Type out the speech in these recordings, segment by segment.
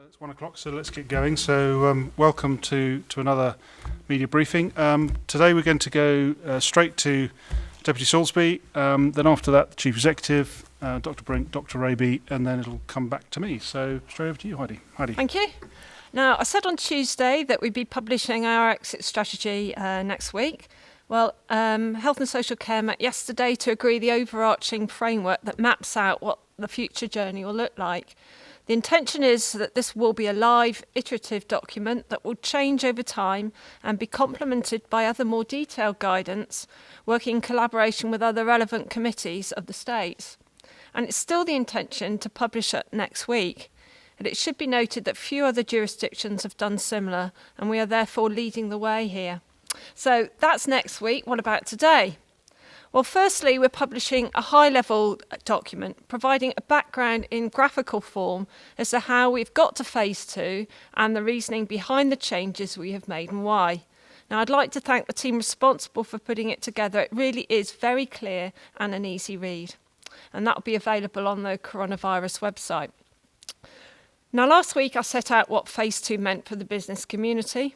It's 1 o'clock, so let's get going. So welcome to another media briefing. Today we're going to go straight to Deputy Salisbury, then after that the Chief Executive, Dr Brink, Dr Raby, and then it'll come back to me. So straight over to you, Heidi. Thank you. Now, I said on Tuesday that we'd be publishing our exit strategy next week. Well, Health and Social Care met yesterday to agree the overarching framework that maps out what the future journey will look like. The intention is that this will be a live, iterative document that will change over time and be complemented by other more detailed guidance, working in collaboration with other relevant committees of the states. And it's still the intention to publish it next week. And it should be noted that few other jurisdictions have done similar, and we are therefore leading the way here. So that's next week. What about today? Well, firstly, we're publishing a high-level document, providing a background in graphical form as to how we've got to phase 2 and the reasoning behind the changes we have made and why. Now, I'd like to thank the team responsible for putting it together. It really is very clear and an easy read. And that will be available on the coronavirus website. Now, last week I set out what phase 2 meant for the business community.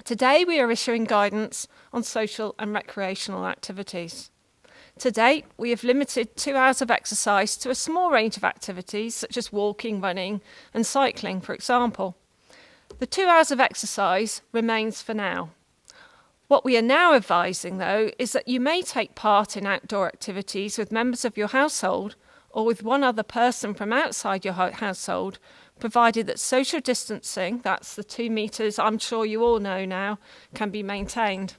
Today we are issuing guidance on social and recreational activities. To date, we have limited 2 hours of exercise to a small range of activities such as walking, running and cycling, for example. The 2 hours of exercise remains for now. What we are now advising, though, is that you may take part in outdoor activities with members of your household or with one other person from outside your household, provided that social distancing, that's the 2 metres I'm sure you all know now, can be maintained.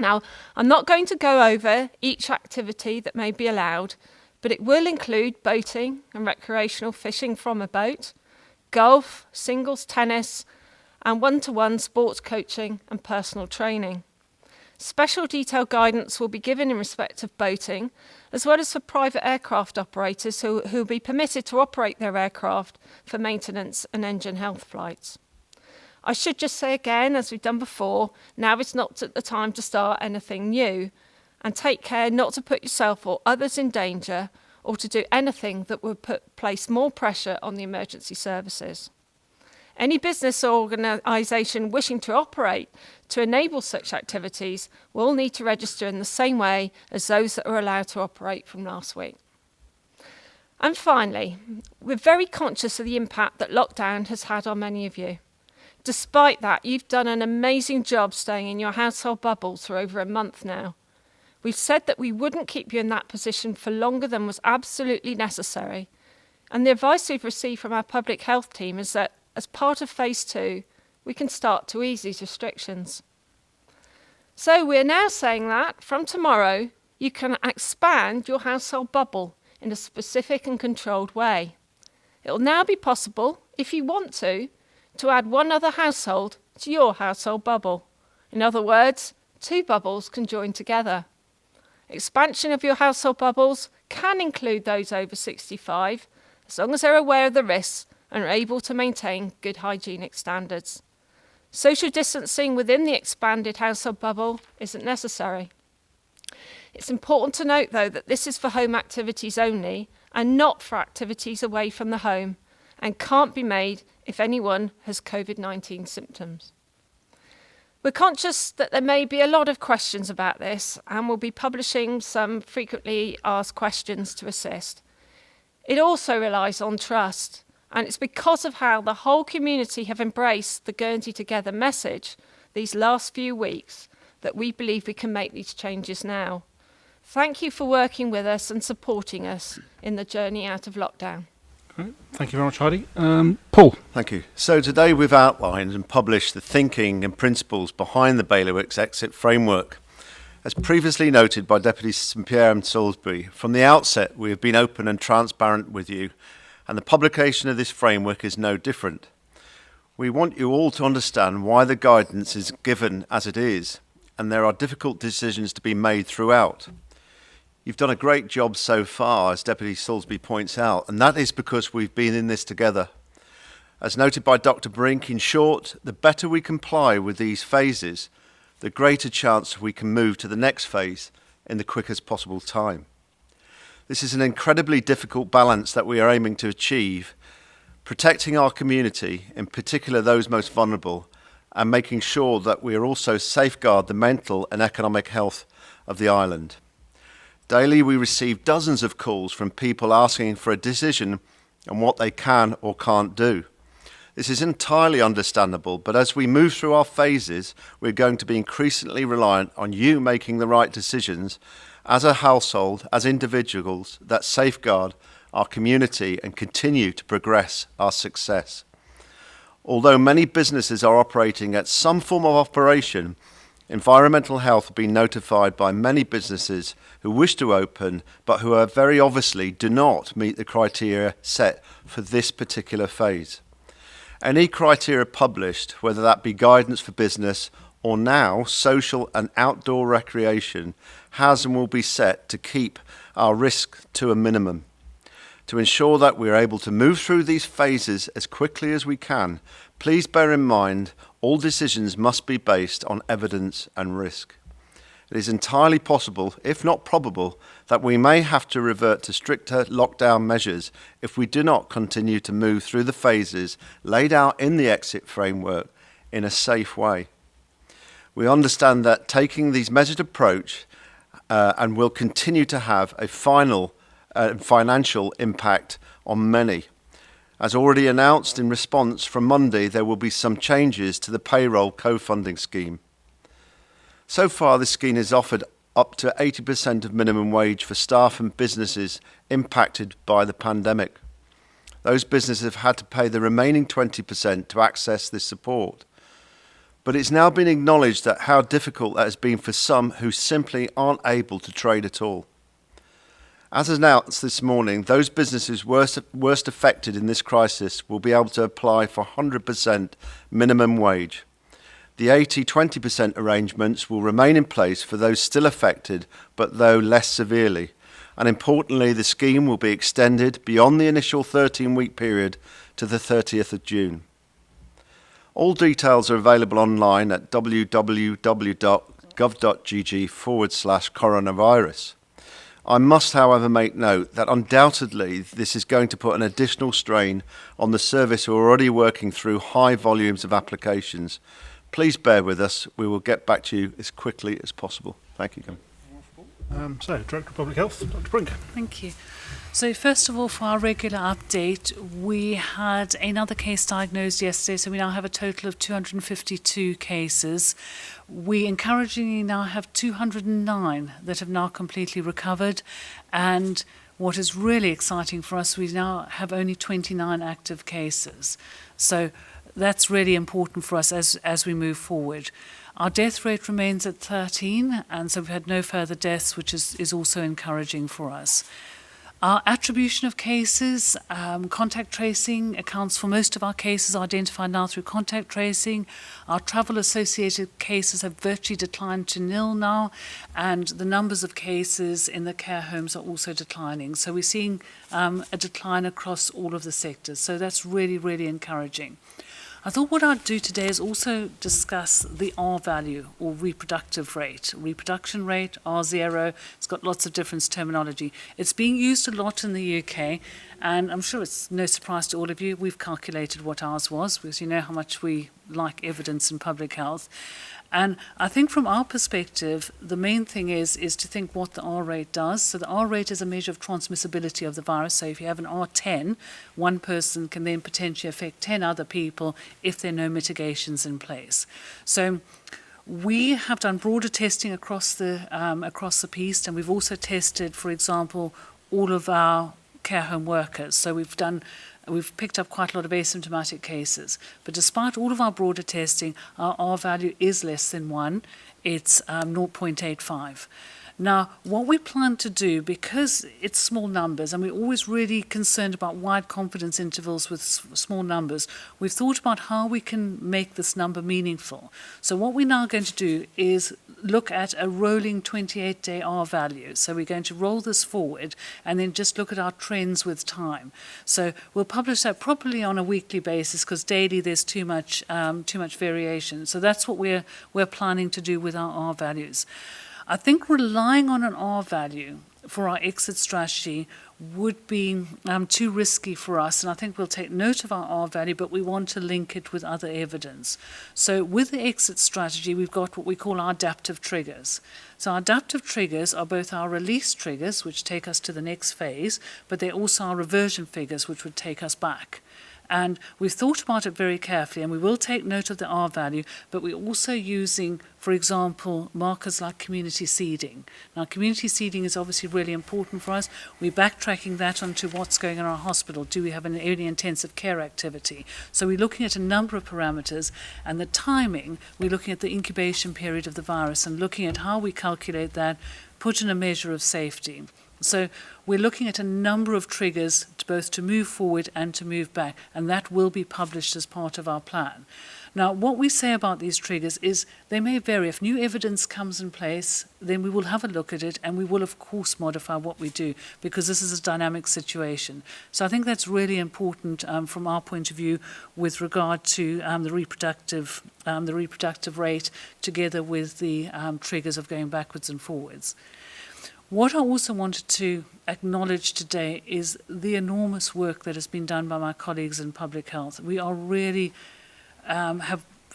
Now, I'm not going to go over each activity that may be allowed, but it will include boating and recreational fishing from a boat, golf, singles tennis, and one-to-one sports coaching and personal training. Special detailed guidance will be given in respect of boating, as well as for private aircraft operators who will be permitted to operate their aircraft for maintenance and engine health flights. I should just say again, as we've done before, now is not the time to start anything new, and take care not to put yourself or others in danger or to do anything that would place more pressure on the emergency services. Any business or organisation wishing to operate to enable such activities will need to register in the same way as those that are allowed to operate from last week. And finally, we're very conscious of the impact that lockdown has had on many of you. Despite that, you've done an amazing job staying in your household bubbles for over a month now. We've said that we wouldn't keep you in that position for longer than was absolutely necessary. And the advice we've received from our public health team is that as part of phase 2, we can start to ease these restrictions. So we're now saying that from tomorrow, you can expand your household bubble in a specific and controlled way. It will now be possible, if you want to add one other household to your household bubble. In other words, 2 bubbles can join together. Expansion of your household bubbles can include those over 65, as long as they're aware of the risks and are able to maintain good hygienic standards. Social distancing within the expanded household bubble isn't necessary. It's important to note, though, that this is for home activities only and not for activities away from the home, and can't be made if anyone has COVID-19 symptoms. We're conscious that there may be a lot of questions about this, and we'll be publishing some frequently asked questions to assist. It also relies on trust, and it's because of how the whole community have embraced the Guernsey Together message these last few weeks that we believe we can make these changes now. Thank you for working with us and supporting us in the journey out of lockdown. Right. Thank you very much, Heidi. Paul. Thank you. So today we've outlined and published the thinking and principles behind the bailiwick's exit framework. As previously noted by Deputy St Pierre and Salisbury, from the outset we have been open and transparent with you, and the publication of this framework is no different. We want you all to understand why the guidance is given as it is, and there are difficult decisions to be made throughout. You've done a great job so far, as Deputy Salisbury points out, and that is because we've been in this together. As noted by Dr Brink, in short, the better we comply with these phases, the greater chance we can move to the next phase in the quickest possible time. This is an incredibly difficult balance that we are aiming to achieve, protecting our community, in particular those most vulnerable, and making sure that we are also safeguard the mental and economic health of the island. Daily we receive dozens of calls from people asking for a decision on what they can or can't do. This is entirely understandable, but as we move through our phases, we're going to be increasingly reliant on you making the right decisions as a household, as individuals, that safeguard our community and continue to progress our success. Although many businesses are operating at some form of operation, environmental health have been notified by many businesses who wish to open, but who are very obviously do not meet the criteria set for this particular phase. Any criteria published, whether that be guidance for business or now social and outdoor recreation, has and will be set to keep our risk to a minimum. To ensure that we are able to move through these phases as quickly as we can, please bear in mind all decisions must be based on evidence and risk. It is entirely possible, if not probable, that we may have to revert to stricter lockdown measures if we do not continue to move through the phases laid out in the exit framework in a safe way. We understand that taking these measured approach and will continue to have a financial impact on many. As already announced in response from Monday, there will be some changes to the payroll co-funding scheme. So far, this scheme has offered up to 80% of minimum wage for staff and businesses impacted by the pandemic. Those businesses have had to pay the remaining 20% to access this support. But it's now been acknowledged that how difficult that has been for some who simply aren't able to trade at all. As announced this morning, those businesses worst affected in this crisis will be able to apply for 100% minimum wage. The 80-20% arrangements will remain in place for those still affected, but though less severely. And importantly, the scheme will be extended beyond the initial 13-week period to the 30th of June. All details are available online at www.gov.gg/coronavirus. I must, however, make note that undoubtedly this is going to put an additional strain on the service who are already working through high volumes of applications. Please bear with us. We will get back to you as quickly as possible. Thank you. Director of Public Health, Dr. Brink. Thank you. So first of all, for our regular update, we had another case diagnosed yesterday, so we now have a total of 252 cases. We encouragingly now have 209 that have now completely recovered, and what is really exciting for us, we now have only 29 active cases. So that's really important for us as we move forward. Our death rate remains at 13, and so we've had no further deaths, which is also encouraging for us. Our attribution of cases, contact tracing accounts for most of our cases identified now through contact tracing. Our travel-associated cases have virtually declined to nil now, and the numbers of cases in the care homes are also declining. So we're seeing a decline across all of the sectors. So that's really, really encouraging. I thought what I'd do today is also discuss the R value, or reproductive rate. Reproduction rate, R0, it's got lots of different terminology. It's being used a lot in the UK, and I'm sure it's no surprise to all of you. We've calculated what ours was, because you know how much we like evidence in public health. And I think from our perspective, the main thing is to think what the R rate does. So the R rate is a measure of transmissibility of the virus. So if you have an R10, one person can then potentially affect 10 other people if there are no mitigations in place. So we have done broader testing across the piece, and we've also tested, for example, all of our care home workers. So we've picked up quite a lot of asymptomatic cases. But despite all of our broader testing, our R value is less than 1. It's 0.85. Now, what we plan to do, because it's small numbers, and we're always really concerned about wide confidence intervals with small numbers, we've thought about how we can make this number meaningful. So what we're now going to do is look at a rolling 28-day R value. So we're going to roll this forward and then just look at our trends with time. So we'll publish that properly on a weekly basis, because daily there's too much variation. So that's what we're planning to do with our R values. I think relying on an R value for our exit strategy would be too risky for us, and I think we'll take note of our R value, but we want to link it with other evidence. So with the exit strategy, we've got what we call our adaptive triggers. So our adaptive triggers are both our release triggers, which take us to the next phase, but they're also our reversion figures, which would take us back. And we've thought about it very carefully, and we will take note of the R value, but we're also using, for example, markers like community seeding. Now, community seeding is obviously really important for us. We're backtracking that onto what's going on in our hospital. Do we have an early intensive care activity? So we're looking at a number of parameters, and the timing, we're looking at the incubation period of the virus and looking at how we calculate that, put in a measure of safety. So we're looking at a number of triggers both to move forward and to move back, and that will be published as part of our plan. Now, what we say about these triggers is they may vary. If new evidence comes in place, then we will have a look at it, and we will, of course, modify what we do, because this is a dynamic situation. So I think that's really important from our point of view with regard to the reproductive rate, together with the triggers of going backwards and forwards. What I also wanted to acknowledge today is the enormous work that has been done by my colleagues in public health. We are really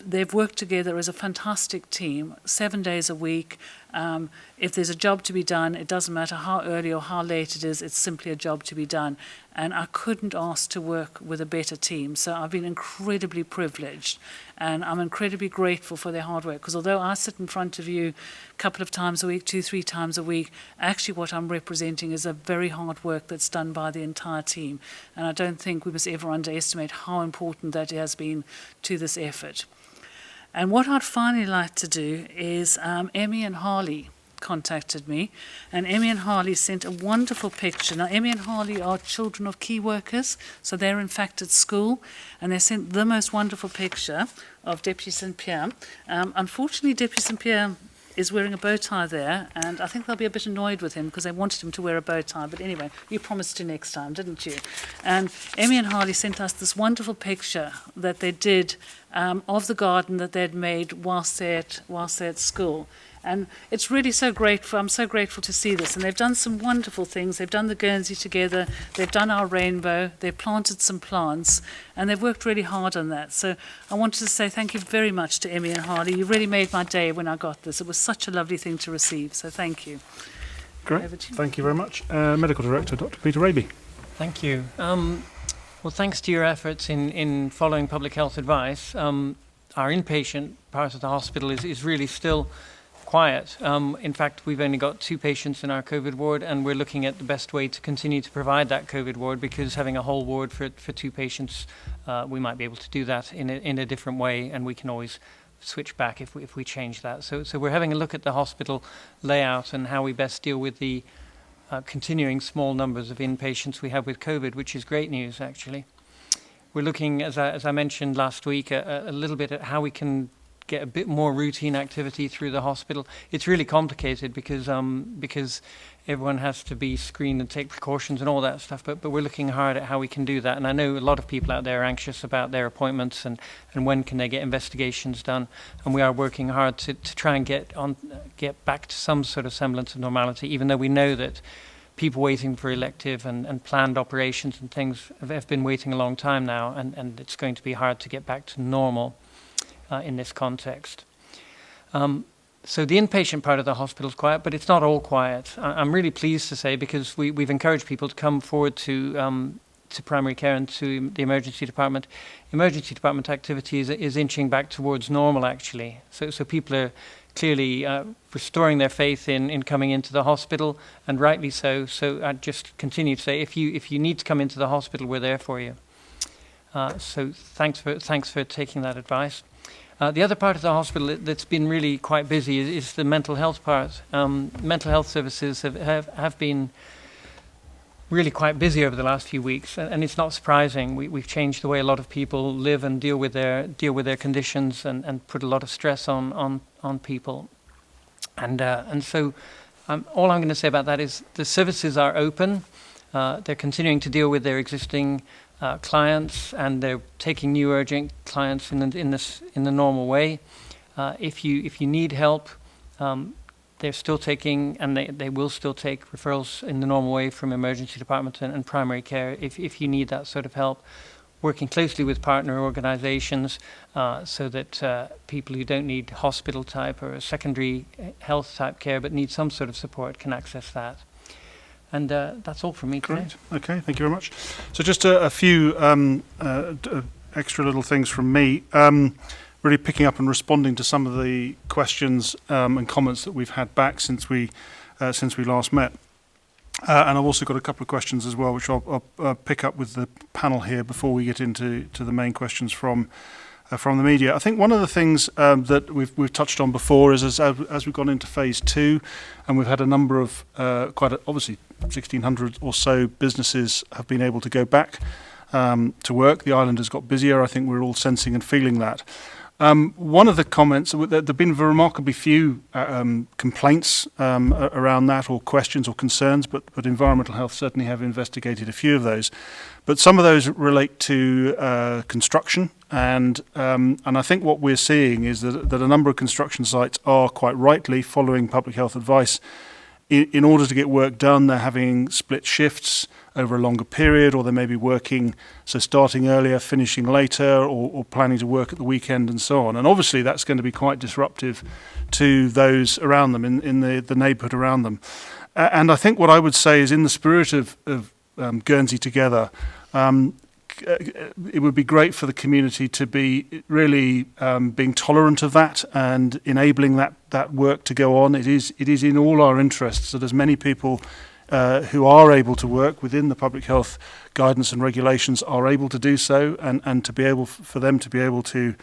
they've worked together as a fantastic team, 7 days a week. If there's a job to be done, it doesn't matter how early or how late it is, it's simply a job to be done. And I couldn't ask to work with a better team. So I've been incredibly privileged, and I'm incredibly grateful for their hard work. Because although I sit in front of you a couple of times a week, 2-3 times a week, actually what I'm representing is a very hard work that's done by the entire team. And I don't think we must ever underestimate how important that has been to this effort. And what I'd finally like to do is Emmy and Harley contacted me, and Emmy and Harley sent a wonderful picture. Now, Emmy and Harley are children of key workers, so they're in fact at school, and they sent the most wonderful picture of Deputy St. Pierre. Unfortunately, Deputy St. Pierre is wearing a bow tie there, and I think they'll be a bit annoyed with him because they wanted him to wear a bow tie. But anyway, you promised to next time, didn't you? And Emmy and Harley sent us this wonderful picture that they did of the garden that they'd made whilst they're at school. And it's really so grateful. I'm so grateful to see this. And they've done some wonderful things. They've done the Guernsey together. They've done our rainbow. They've planted some plants. And they've worked really hard on that. So I wanted to say thank you very much to Emmy and Harley. You really made my day when I got this. It was such a lovely thing to receive. So thank you. Great. Thank you very much. Medical Director, Dr. Peter Raby. Thank you. Well, thanks to your efforts in following public health advice, our inpatient part of the hospital is really still quiet. In fact, we've only got 2 patients in our COVID ward, and we're looking at the best way to continue to provide that COVID ward, because having a whole ward for 2 patients, we might be able to do that in a different way, and we can always switch back if we change that. So we're having a look at the hospital layout and how we best deal with the continuing small numbers of inpatients we have with COVID, which is great news, actually. We're looking, as I mentioned last week, a little bit at how we can get a bit more routine activity through the hospital. It's really complicated because everyone has to be screened and take precautions and all that stuff, but we're looking hard at how we can do that. And I know a lot of people out there are anxious about their appointments and when can they get investigations done, and we are working hard to try and get back to some sort of semblance of normality, even though we know that people waiting for elective and planned operations and things have been waiting a long time now, and it's going to be hard to get back to normal in this context. So the inpatient part of the hospital is quiet, but it's not all quiet. I'm really pleased to say, because we've encouraged people to come forward to primary care and to the emergency department. Emergency department activity is inching back towards normal, actually. So people are clearly restoring their faith in coming into the hospital, and rightly so. So I'd just continue to say, if you need to come into the hospital, we're there for you. So thanks for taking that advice. The other part of the hospital that's been really quite busy is the mental health part. Mental health services have been really quite busy over the last few weeks, and it's not surprising. We've changed the way a lot of people live and deal with their conditions, and put a lot of stress on people. And so all I'm going to say about that is the services are open. They're continuing to deal with their existing clients, and they're taking new urgent clients in the normal way. If you need help, they're still taking, and they will still take referrals in the normal way from emergency departments and primary care if you need that sort of help. Working closely with partner organizations so that people who don't need hospital type or secondary health type care but need some sort of support can access that. And that's all from me today. Great. Okay, thank you very much. So just a few extra little things from me. Really picking up and responding to some of the questions and comments that we've had back since we last met. And I've also got a couple of questions as well, which I'll pick up with the panel here before we get into the main questions from the media. I think one of the things that we've touched on before is as we've gone into phase 2, and we've had a number of obviously 1,600 or so businesses have been able to go back to work. The island has got busier. I think we're all sensing and feeling that. One of the comments, there have been remarkably few complaints around that, or questions or concerns, but Environmental Health certainly have investigated a few of those. But some of those relate to construction, and I think what we're seeing is that a number of construction sites are quite rightly following public health advice. In order to get work done, they're having split shifts over a longer period, or they may be working, so starting earlier, finishing later, or planning to work at the weekend and so on. And obviously that's going to be quite disruptive to those around them, in the neighbourhood around them. And I think what I would say is, in the spirit of Guernsey Together, it would be great for the community to be really being tolerant of that and enabling that work to go on. It is in all our interests that as many people who are able to work within the public health guidance and regulations are able to do so, and to be able for them to be able to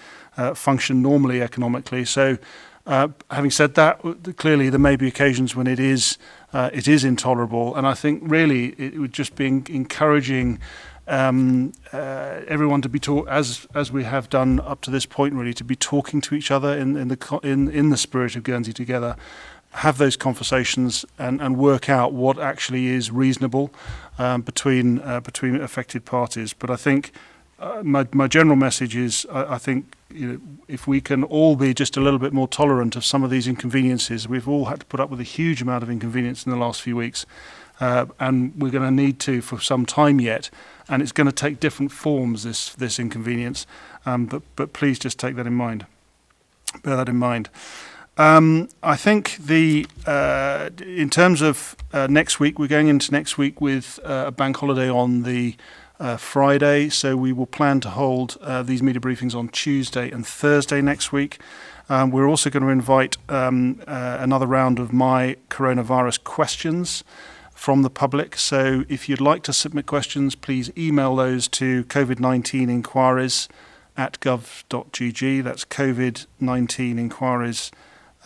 function normally economically. So having said that, clearly there may be occasions when it is intolerable, and I think really it would just be encouraging everyone to be as we have done up to this point, really, to be talking to each other in the spirit of Guernsey Together, have those conversations and work out what actually is reasonable between affected parties. But I think my general message is, I think, if we can all be just a little bit more tolerant of some of these inconveniences. We've all had to put up with a huge amount of inconvenience in the last few weeks, and we're going to need to for some time yet. And it's going to take different forms, this inconvenience. But please just take that in mind. Bear that in mind. I think in terms of next week, we're going into next week with a bank holiday on the Friday, so we will plan to hold these media briefings on Tuesday and Thursday next week. We're also going to invite another round of my coronavirus questions from the public. So if you'd like to submit questions, please email those to COVID-19 inquiries@gov.gg. That's COVID-19 inquiries,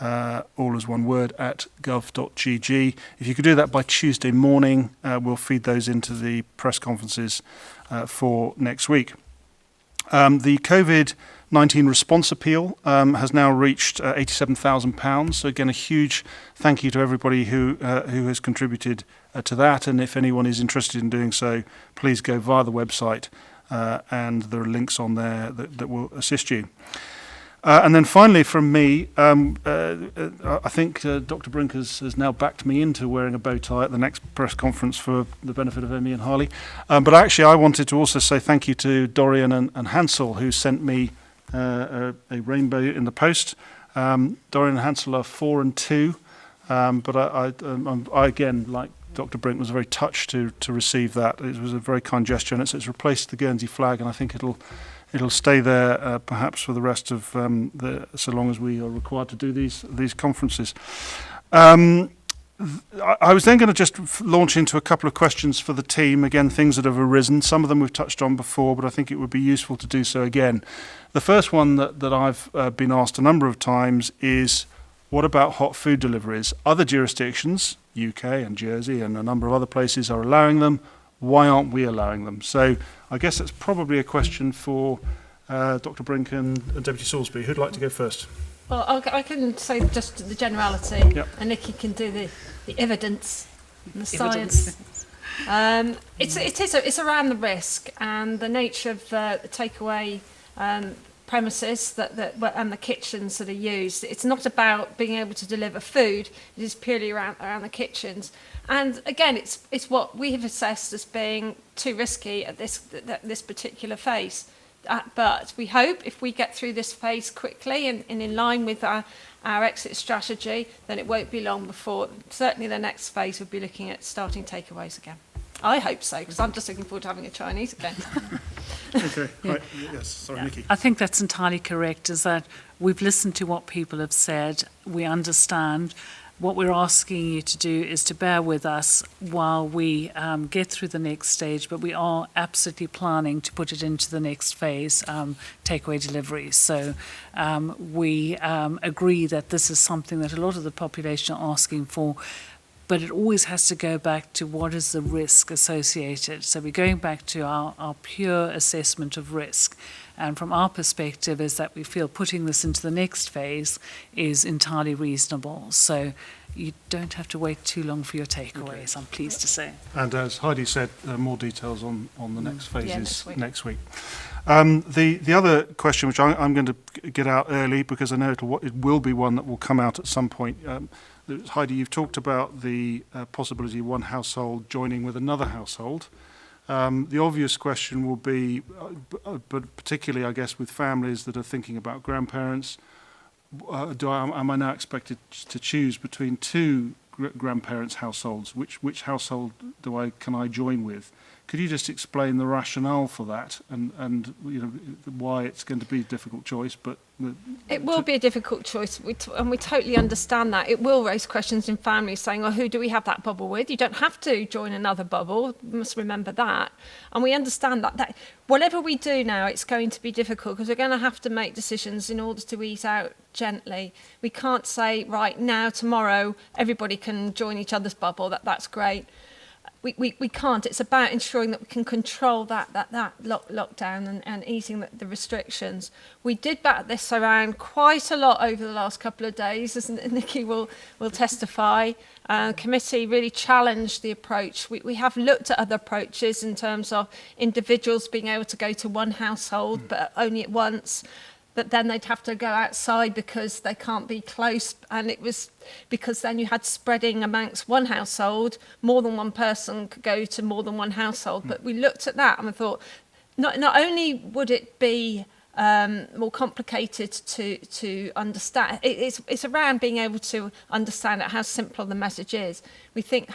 all as one word, at gov.gg. If you could do that by Tuesday morning, we'll feed those into the press conferences for next week. The COVID-19 response appeal has now reached £87,000. So again, a huge thank you to everybody who has contributed to that. And if anyone is interested in doing so, please go via the website, and there are links on there that will assist you. And then finally from me, I think Dr. Brink has now backed me into wearing a bow tie at the next press conference for the benefit of Emmy and Harley. But actually I wanted to also say thank you to Dorian and Hansel, who sent me a rainbow in the post. Dorian and Hansel are 4 and 2, but I again, like Dr. Brink, was very touched to receive that. It was a very kind gesture, and it's replaced the Guernsey flag, and I think it'll stay there perhaps for the rest of so long as we are required to do these conferences. I was then going to just launch into a couple of questions for the team, again, things that have arisen. Some of them we've touched on before, but I think it would be useful to do so again. The first one that I've been asked a number of times is, what about hot food deliveries? Other jurisdictions, UK and Jersey and a number of other places, are allowing them. Why aren't we allowing them? So I guess that's probably a question for Dr. Brink and Deputy Salisbury. Who'd like to go first? Well, I can say just the generality, Yep. and Nikki can do the evidence and the science. It's around the risk and the nature of the takeaway premises and the kitchens that are used. It's not about being able to deliver food. It is purely around the kitchens. And again, it's what we have assessed as being too risky at this particular phase. But we hope if we get through this phase quickly and in line with our exit strategy, then it won't be long before certainly the next phase we'll be looking at starting takeaways again. I hope so, because I'm just looking forward to having a Chinese again. Okay, right. Yes, sorry, Nikki. I think that's entirely correct, is that we've listened to what people have said. We understand. What we're asking you to do is to bear with us while we get through the next stage, but we are absolutely planning to put it into the next phase, takeaway deliveries. So we agree that this is something that a lot of the population are asking for, but it always has to go back to what is the risk associated. So we're going back to our pure assessment of risk. And from our perspective is that we feel putting this into the next phase is entirely reasonable. So you don't have to wait too long for your takeaways, okay. I'm pleased to say. And as Heidi said, more details on the next phases next week. The other question, which I'm going to get out early because I know it will be one that will come out at some point. Heidi, you've talked about the possibility of one household joining with another household. The obvious question will be, but particularly, I guess, with families that are thinking about grandparents, am I now expected to choose between two grandparents' households? Which household can I join with? Could you just explain the rationale for that and why it's going to be a difficult choice? But it will be a difficult choice, and we totally understand that. It will raise questions in families saying, "Oh, who do we have that bubble with?" You don't have to join another bubble. You must remember that, and we understand that whatever we do now, it's going to be difficult because we're going to have to make decisions in order to ease out gently. We can't say right now, tomorrow, everybody can join each other's bubble. That's great. We can't. It's about ensuring that we can control that lockdown and easing the restrictions. We did bat this around quite a lot over the last couple of days, as Nikki will testify. Committee really challenged the approach. We have looked at other approaches in terms of individuals being able to go to one household, but only at once. But then they'd have to go outside because they can't be close. And it was because then you had spreading amongst one household. More than one person could go to more than one household. But we looked at that and we thought, not only would it be more complicated to understand, it's around being able to understand how simple the message is. We think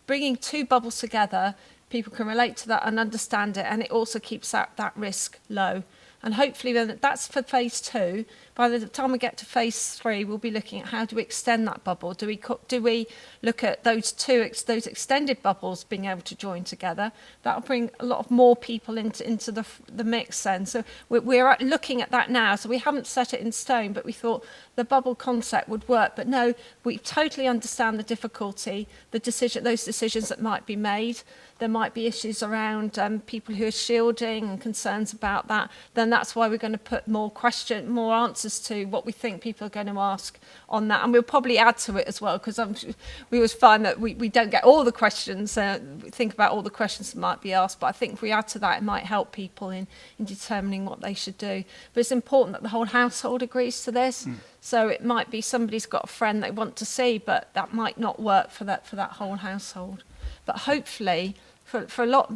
bringing two bubbles together, people can relate to that and understand it. And it also keeps that risk low. And hopefully that's for phase 2. By the time we get to phase 3, we'll be looking at how do we extend that bubble. Do we look at those extended bubbles being able to join together? That'll bring a lot of more people into the mix then. So we're looking at that now. So we haven't set it in stone, but we thought the bubble concept would work. But no, we totally understand the difficulty, those decisions that might be made. There might be issues around people who are shielding and concerns about that. Then that's why we're going to put more answers to what we think people are going to ask on that. And we'll probably add to it as well, because we always find that we don't get all the questions, think about all the questions that might be asked. But I think if we add to that, it might help people in determining what they should do. But it's important that the whole household agrees to this. So it might be somebody's got a friend they want to see, but that might not work for that whole household. But hopefully, for a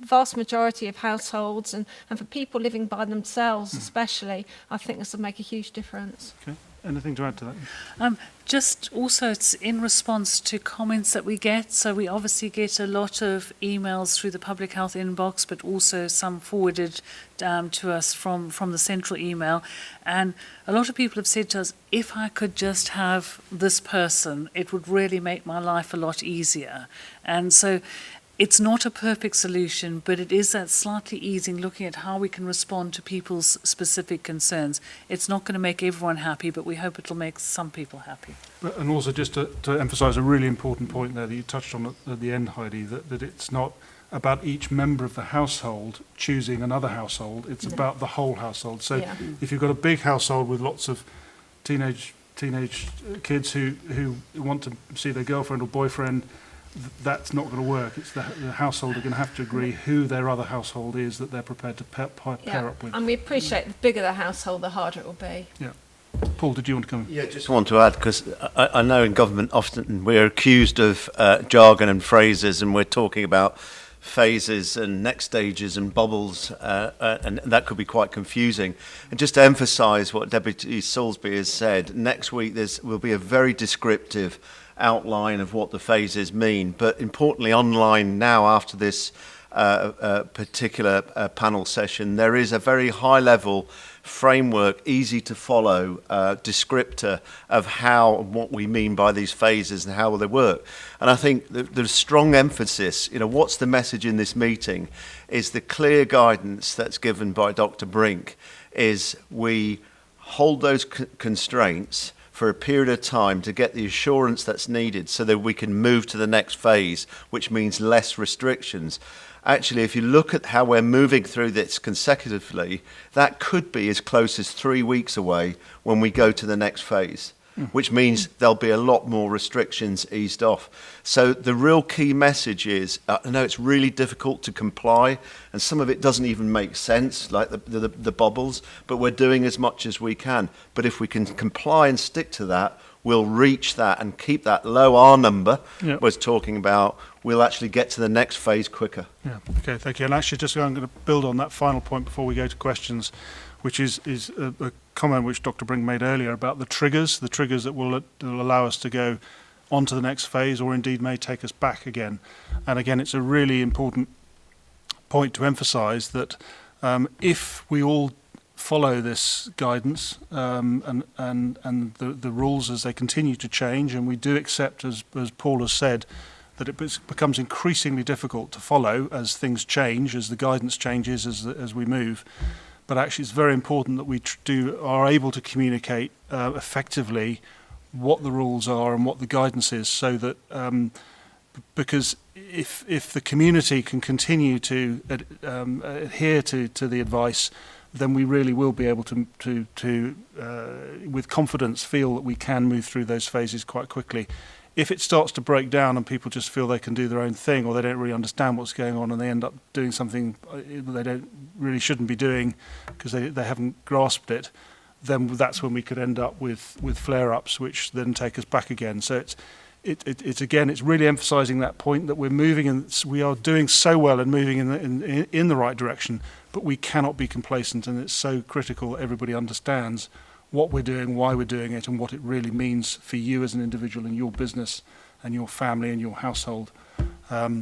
vast majority of households and for people living by themselves especially, I think this will make a huge difference. Okay. Anything to add to that? Just also, it's in response to comments that we get. So we obviously get a lot of emails through the public health inbox, but also some forwarded to us from the central email. And a lot of people have said to us, if I could just have this person, it would really make my life a lot easier. And so it's not a perfect solution, but it is that slightly easing, looking at how we can respond to people's specific concerns. It's not going to make everyone happy, but we hope it'll make some people happy. And also just to emphasise a really important point there that you touched on at the end, Heidi, that it's not about each member of the household choosing another household. It's about the whole household. So if you've got a big household with lots of teenage kids who want to see their girlfriend or boyfriend, that's not going to work. It's the household are going to have to agree who their other household is that they're prepared to pair up with. And we appreciate the bigger the household, the harder it will be. Yeah. Paul, did you want to come in? Yeah, just want to add, because I know in government often we're accused of jargon and phrases, and we're talking about phases and next stages and bubbles, and that could be quite confusing. And just to emphasise what Deputy Salisbury has said, next week there will be a very descriptive outline of what the phases mean, but importantly online now after this particular panel session, there is a very high level framework, easy to follow descriptor of how and what we mean by these phases and how will they work. And I think there's strong emphasis, what's the message in this meeting is the clear guidance that's given by Dr. Brink is we hold those constraints for a period of time to get the assurance that's needed so that we can move to the next phase, which means less restrictions. Actually, if you look at how we're moving through this consecutively, that could be as close as 3 weeks away when we go to the next phase, which means there'll be a lot more restrictions eased off. So the real key message is, I know it's really difficult to comply, and some of it doesn't even make sense, like the bubbles, but we're doing as much as we can. But if we can comply and stick to that, we'll reach that and keep that low R number was talking about, we'll actually get to the next phase quicker. Yeah, okay, thank you. And actually, I'm going to build on that final point before we go to questions, which is a comment which Dr. Brink made earlier about the triggers that will allow us to go on to the next phase or indeed may take us back again. And again, it's a really important point to emphasise that if we all follow this guidance and the rules as they continue to change, and we do accept, as Paul has said, that it becomes increasingly difficult to follow as things change, as the guidance changes, as we move. But actually, it's very important that we are able to communicate effectively what the rules are and what the guidance is, so that because if the community can continue to adhere to the advice, then we really will be able to with confidence, feel that we can move through those phases quite quickly. If it starts to break down and people just feel they can do their own thing, or they don't really understand what's going on, and they end up doing something they really shouldn't be doing because they haven't grasped it, then that's when we could end up with flare-ups, which then take us back again. So it's really emphasising that point that we're moving, and we are doing so well and moving in the right direction, but we cannot be complacent, and it's so critical that everybody understands what we're doing, why we're doing it, and what it really means for you as an individual in your business and your family and your household.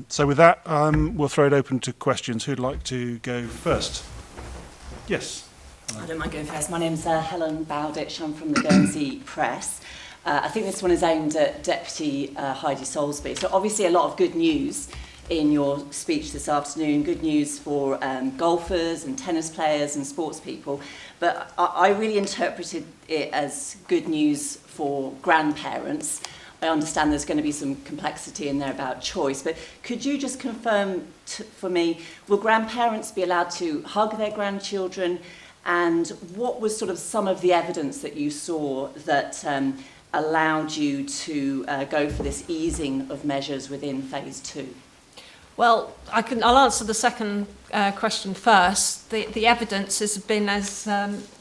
So with that, we'll throw it open to questions. Who'd like to go first? Yes. I don't mind going first. My name's Helen Bowditch. I'm from the Guernsey Press. I think this one is aimed at Deputy Heidi Salisbury. So obviously a lot of good news in your speech this afternoon, good news for golfers and tennis players and sports people, but I really interpreted it as good news for grandparents. I understand there's going to be some complexity in there about choice, but could you just confirm for me, will grandparents be allowed to hug their grandchildren, and what was sort of some of the evidence that you saw that allowed you to go for this easing of measures within phase 2? Well, I'll answer the second question first. The evidence has been, as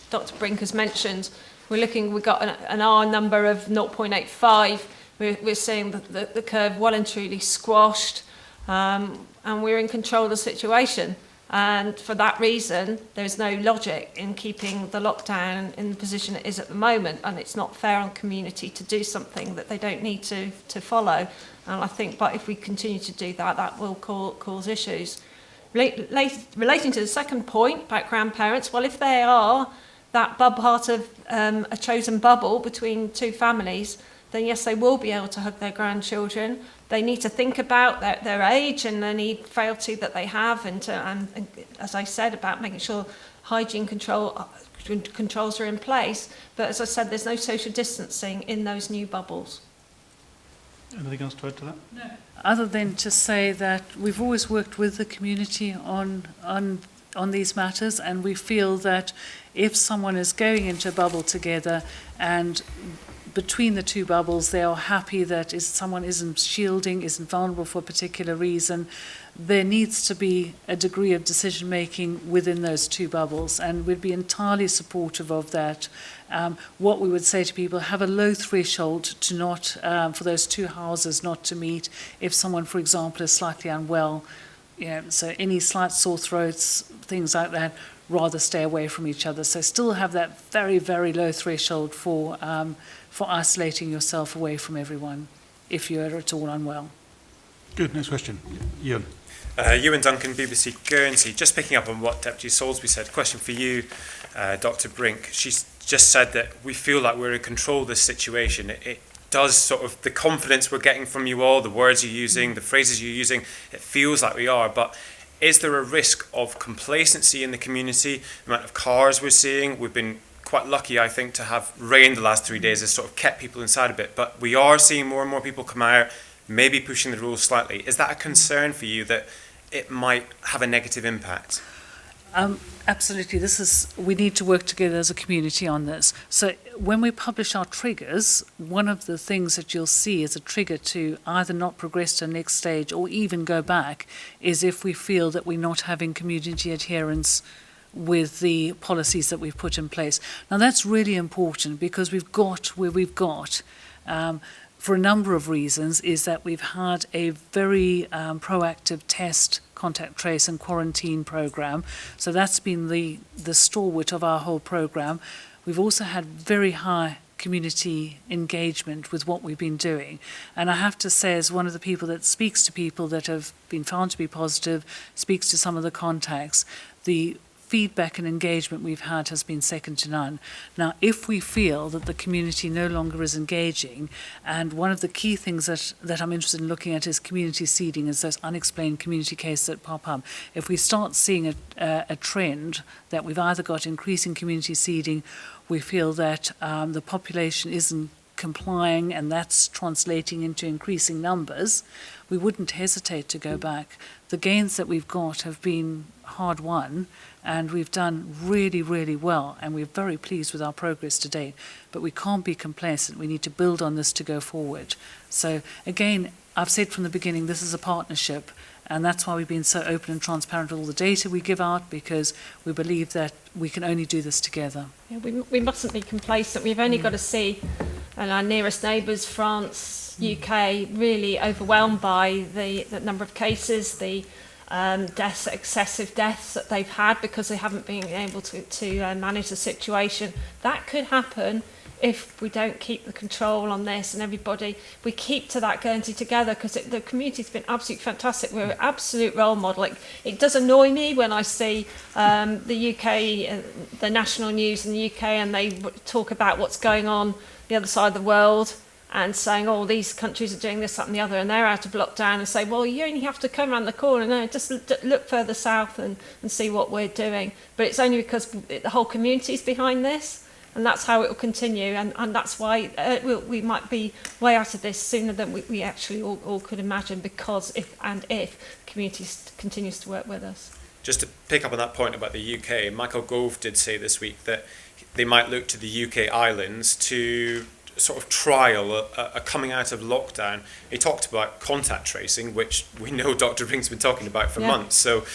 Dr. Brink has mentioned, we've got an R number of 0.85. We're seeing the curve well and truly squashed, and we're in control of the situation. And for that reason, there's no logic in keeping the lockdown in the position it is at the moment, and it's not fair on community to do something that they don't need to follow. And I think, but if we continue to do that, that will cause issues. Relating to the second point about grandparents, well, if they are that part of a chosen bubble between two families, then yes, they will be able to hug their grandchildren. They need to think about their age and any frailty that they have, and as I said, about making sure hygiene controls are in place. But as I said, there's no social distancing in those new bubbles. Anything else to add to that? No. Other than to say that we've always worked with the community on these matters, and we feel that if someone is going into a bubble together and between the two bubbles, they are happy that someone isn't shielding, isn't vulnerable for a particular reason. There needs to be a degree of decision making within those two bubbles, and we'd be entirely supportive of that. What we would say to people, have a low threshold to not, for those two houses not to meet if someone, for example, is slightly unwell. So any slight sore throats, things like that, rather stay away from each other. So still have that very, very low threshold for isolating yourself away from everyone if you're at all unwell. Good. Next question. Ewan. Ewan Duncan, BBC Guernsey. Just picking up on what Deputy Soulsby said. Question for you, Dr. Brink. She's just said that we feel like we're in control of this situation. It does sort of, the confidence we're getting from you all, the words you're using, the phrases you're using, it feels like we are. But is there a risk of complacency in the community? The amount of cars we're seeing, we've been quite lucky, I think, to have rain the last 3 days has sort of kept people inside a bit. But we are seeing more and more people come out, maybe pushing the rules slightly. Is that a concern for you that it might have a negative impact? Absolutely. We need to work together as a community on this. So when we publish our triggers, one of the things that you'll see as a trigger to either not progress to the next stage or even go back is if we feel that we're not having community adherence with the policies that we've put in place. Now that's really important because we've got where we've got for a number of reasons, is that we've had a very proactive test, contact trace and quarantine program. So that's been the stalwart of our whole program. We've also had very high community engagement with what we've been doing. And I have to say, as one of the people that speaks to people that have been found to be positive, speaks to some of the contacts, the feedback and engagement we've had has been second to none. Now, if we feel that the community no longer is engaging, and one of the key things that I'm interested in looking at is community seeding, is those unexplained community cases that pop up. If we start seeing a trend that we've either got increasing community seeding, we feel that the population isn't complying and that's translating into increasing numbers, we wouldn't hesitate to go back. The gains that we've got have been hard won, and we've done really, really well, and we're very pleased with our progress to date. But we can't be complacent. We need to build on this to go forward. So again, I've said from the beginning, this is a partnership, and that's why we've been so open and transparent with all the data we give out, because we believe that we can only do this together. Yeah, we mustn't be complacent. We've only got to see our nearest neighbours, France, UK, really overwhelmed by the number of cases, the deaths, excessive deaths that they've had because they haven't been able to manage the situation. That could happen if we don't keep the control on this, and we keep to that Guernsey together, because the community's been absolutely fantastic. We're an absolute role model. It does annoy me when I see the UK, the national news in the UK, and they talk about what's going on the other side of the world, and saying, oh, these countries are doing this, that and the other, and they're out of lockdown, and say, well, you only have to come around the corner. No, just look further south and see what we're doing. But it's only because the whole community is behind this, and that's how it will continue, and that's why we might be way out of this sooner than we actually all could imagine, because if the community continues to work with us. Just to pick up on that point about the UK, Michael Gove did say this week that they might look to the UK islands to sort of trial a coming out of lockdown. He talked about contact tracing, which we know Dr. Brink's been talking about for months. So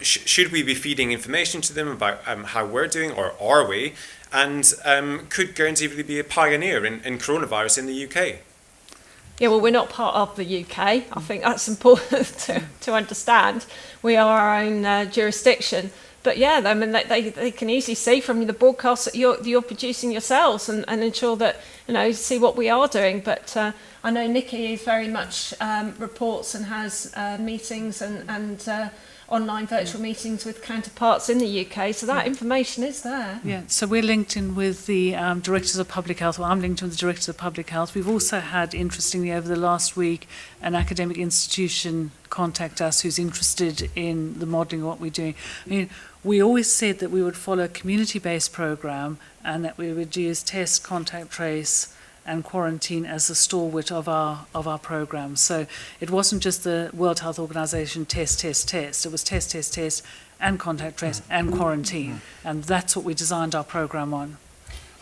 should we be feeding information to them about how we're doing, or are we? And could Guernsey really be a pioneer in coronavirus in the UK? Yeah, well, we're not part of the UK. I think that's important to understand. We are our own jurisdiction. But yeah, I mean, they can easily see from the broadcasts that you're producing yourselves, and ensure that, see what we are doing. But I know Nikki is very much reports and has meetings and online virtual meetings with counterparts in the UK, so that information is there. Yeah, so we're linked in with the Directors of Public Health, or I'm linked in with the Directors of Public Health. We've also had, interestingly, over the last week, an academic institution contact us who's interested in the modelling of what we're doing. I mean, we always said that we would follow a community-based programme and that we would use test, contact trace and quarantine as the stalwart of our programme. So it wasn't just the World Health Organization test. It was test and contact trace and quarantine. And that's what we designed our programme on.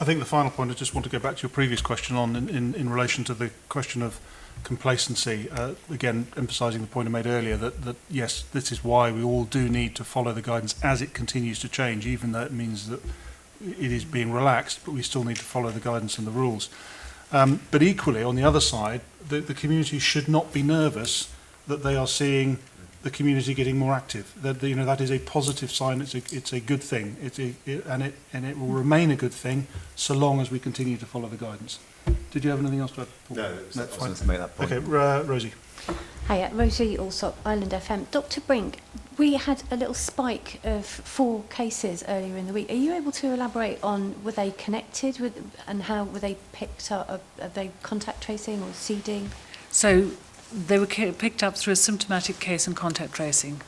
I think the final point, I just want to go back to your previous question on in relation to the question of complacency. Again, emphasising the point I made earlier that yes, this is why we all do need to follow the guidance as it continues to change, even though it means that it is being relaxed, but we still need to follow the guidance and the rules. But equally, on the other side, the community should not be nervous that they are seeing the community getting more active. That is a positive sign. It's a good thing. And it will remain a good thing so long as we continue to follow the guidance. Did you have anything else to add, Paul? No, I was going to make that point. Okay, Rosie. Hiya, Rosie Alsop, Island FM. Dr. Brink, we had a little spike of 4 cases earlier in the week. Are you able to elaborate on, were they connected with, and how were they picked up? Are they contact tracing or seeding? So they were picked up through a symptomatic case and contact tracing.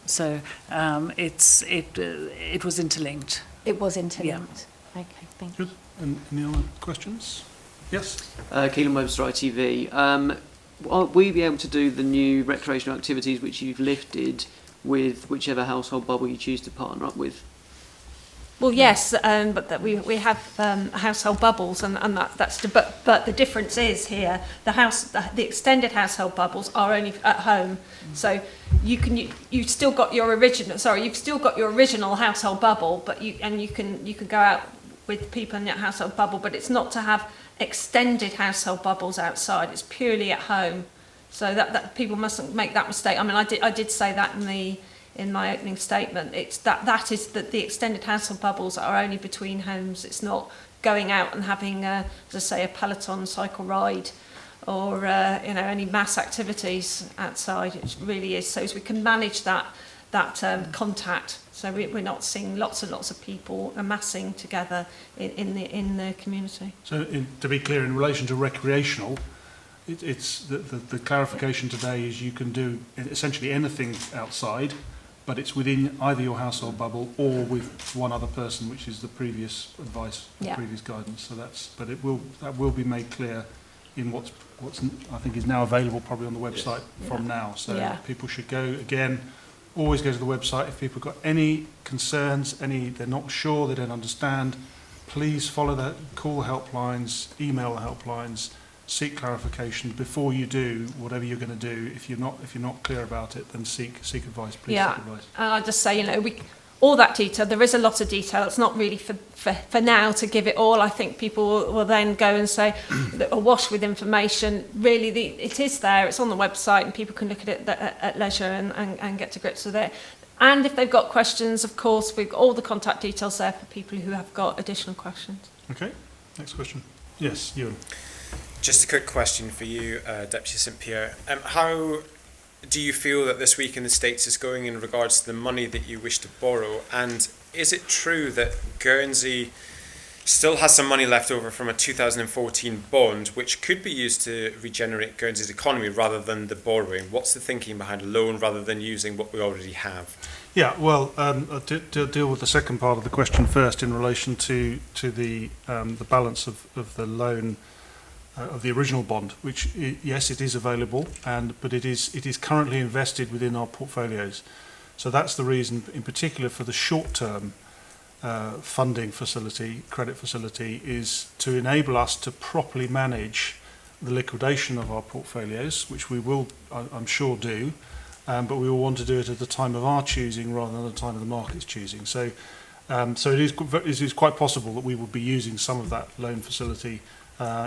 So it was interlinked. It was interlinked. Yeah. Okay, thank you. Good. And any other questions? Yes. Keelan Webster, ITV. Will we be able to do the new recreational activities which you've lifted with whichever household bubble you choose to partner up with? Well, yes, but that we have household bubbles, and that's but the difference is here the extended household bubbles are only at home, so you've still got your original household bubble, but you can go out with people in your household bubble, but it's not to have extended household bubbles outside. It's purely at home, so that people mustn't make that mistake. I mean, I did say that in my opening statement. It's that is that the extended household bubbles are only between homes. It's not going out and having, as I say, a peloton cycle ride or any mass activities outside. It really is so as we can manage that contact. So we're not seeing lots and lots of people amassing together in the community. So to be clear, in relation to recreational, it's the clarification today is you can do essentially anything outside, but it's within either your household bubble or with one other person, which is the previous advice, the previous guidance. So that will be made clear in what's I think is now available probably on the website from now. So people should go again. Always go to the website. If people have got any concerns, they're not sure, they don't understand, please call the helplines, email the helplines, seek clarification before you do whatever you're going to do. If you're not clear about it, then seek advice. Please seek advice. And I'll just say, all that detail. There is a lot of detail. It's not really for now to give it all. I think people will then go and say, awash with information. Really, it is there. It's on the website, and people can look at it at leisure and get to grips with it. And if they've got questions, of course, we've got all the contact details there for people who have got additional questions. Okay. Next question. Yes, Ewan. Just a quick question for you, Deputy St Pierre. How do you feel that this week in the States is going in regards to the money that you wish to borrow? And is it true that Guernsey still has some money left over from a 2014 bond, which could be used to regenerate Guernsey's economy rather than the borrowing? What's the thinking behind a loan rather than using what we already have? Yeah, well, to deal with the second part of the question first in relation to the balance of the loan of the original bond, which yes, it is available, but it is currently invested within our portfolios. So that's the reason, in particular, for the short-term funding facility, credit facility, is to enable us to properly manage the liquidation of our portfolios, which we will, I'm sure, do, but we will want to do it at the time of our choosing rather than at the time of the market's choosing. So it is quite possible that we will be using some of that loan facility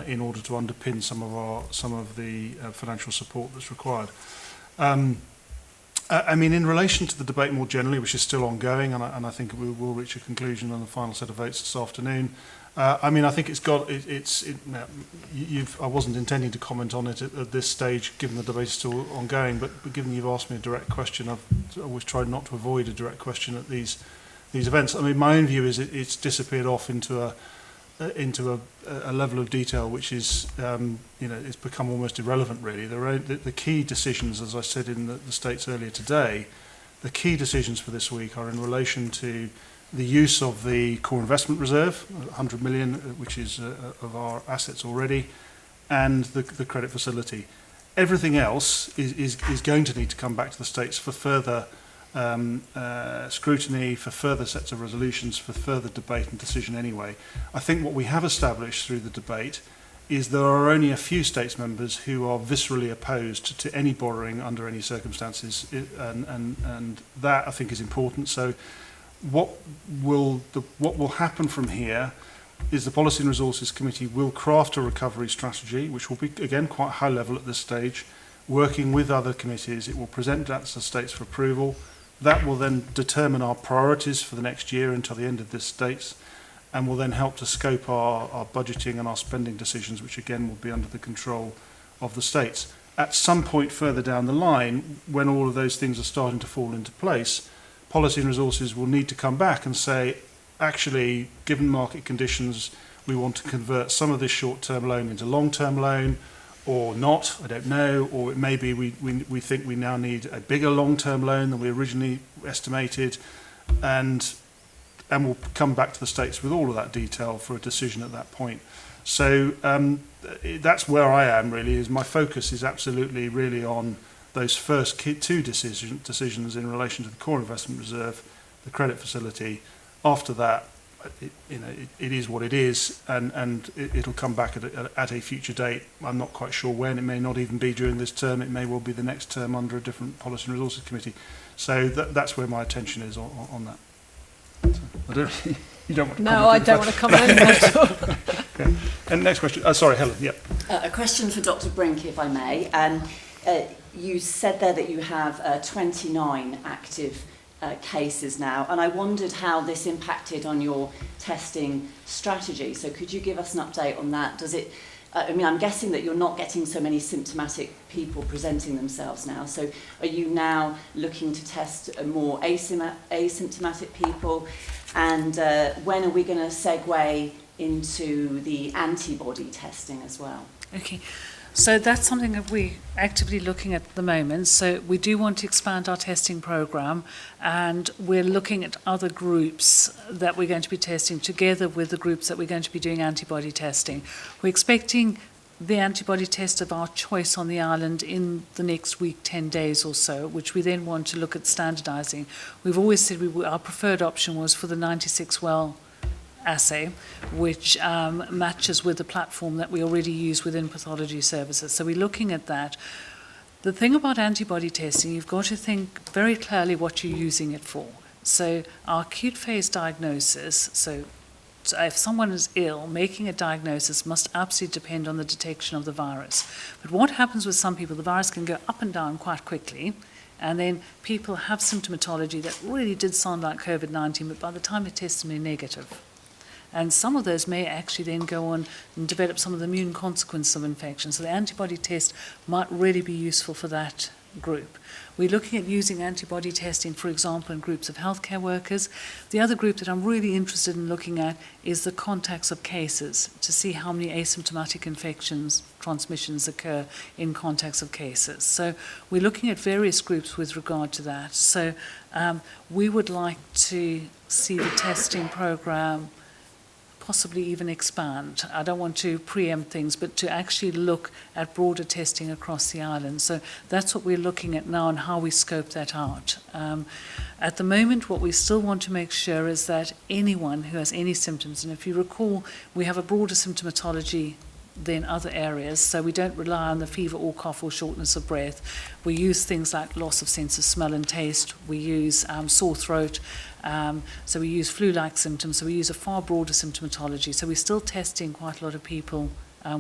in order to underpin some of the financial support that's required. I mean, in relation to the debate more generally, which is still ongoing, and I think we will reach a conclusion on the final set of votes this afternoon. I mean, I think I wasn't intending to comment on it at this stage, given the debate is still ongoing. But given you've asked me a direct question, I've always tried not to avoid a direct question at these events. I mean, my own view is it's disappeared off into a level of detail which is, it's become almost irrelevant, really. The key decisions, as I said in the States earlier today, the key decisions for this week are in relation to the use of the core investment reserve, 100 million, which is of our assets already, and the credit facility. Everything else is going to need to come back to the States for further scrutiny, for further sets of resolutions, for further debate and decision anyway. I think what we have established through the debate is there are only a few states members who are viscerally opposed to any borrowing under any circumstances, and that I think is important. So what will happen from here is the Policy and Resources Committee will craft a recovery strategy, which will be, again, quite high level at this stage, working with other committees. It will present that to the states for approval. That will then determine our priorities for the next year until the end of this states, and will then help to scope our budgeting and our spending decisions, which again will be under the control of the states. At some point further down the line, when all of those things are starting to fall into place, Policy and Resources will need to come back and say, actually, given market conditions, we want to convert some of this short-term loan into long-term loan, or not, I don't know, or it may be we think we now need a bigger long-term loan than we originally estimated, and we'll come back to the states with all of that detail for a decision at that point. So that's where I am really, is my focus is absolutely really on those first two decisions in relation to the core investment reserve, the credit facility. After that, it is what it is, and it'll come back at a future date. I'm not quite sure when. It may not even be during this term. It may well be the next term under a different Policy and Resources Committee. So that's where my attention is on that. I don't, you don't want to No, I don't want to comment at all. Okay. And next question. Sorry, Helen. Yep. A question for Dr. Brink, if I may. You said there that you have 29 active cases now, and I wondered how this impacted on your testing strategy. So could you give us an update on that? Does it? I'm guessing that you're not getting so many symptomatic people presenting themselves now. So are you now looking to test more asymptomatic people? And when are we going to segue into the antibody testing as well? Okay. So that's something that we're actively looking at the moment. So we do want to expand our testing program, and we're looking at other groups that we're going to be testing together with the groups that we're going to be doing antibody testing. We're expecting the antibody test of our choice on the island in the next week, 10 days or so, which we then want to look at standardising. We've always said our preferred option was for the 96-well assay, which matches with the platform that we already use within pathology services. So we're looking at that. The thing about antibody testing, you've got to think very clearly what you're using it for. So our acute phase diagnosis, so if someone is ill, making a diagnosis must absolutely depend on the detection of the virus. But what happens with some people, the virus can go up and down quite quickly, and then people have symptomatology that really did sound like COVID-19, but by the time they test them, they're negative. And some of those may actually then go on and develop some of the immune consequences of infection. So the antibody test might really be useful for that group. We're looking at using antibody testing, for example, in groups of healthcare workers. The other group that I'm really interested in looking at is the contacts of cases, to see how many asymptomatic infections, transmissions occur in contacts of cases. So we're looking at various groups with regard to that. So we would like to see the testing program possibly even expand. I don't want to preempt things, but to actually look at broader testing across the island. So that's what we're looking at now and how we scope that out. At the moment, what we still want to make sure is that anyone who has any symptoms, and if you recall, we have a broader symptomatology than other areas, so we don't rely on the fever or cough or shortness of breath. We use things like loss of sense of smell and taste. We use sore throat. So we use flu-like symptoms. So we use a far broader symptomatology. So we're still testing quite a lot of people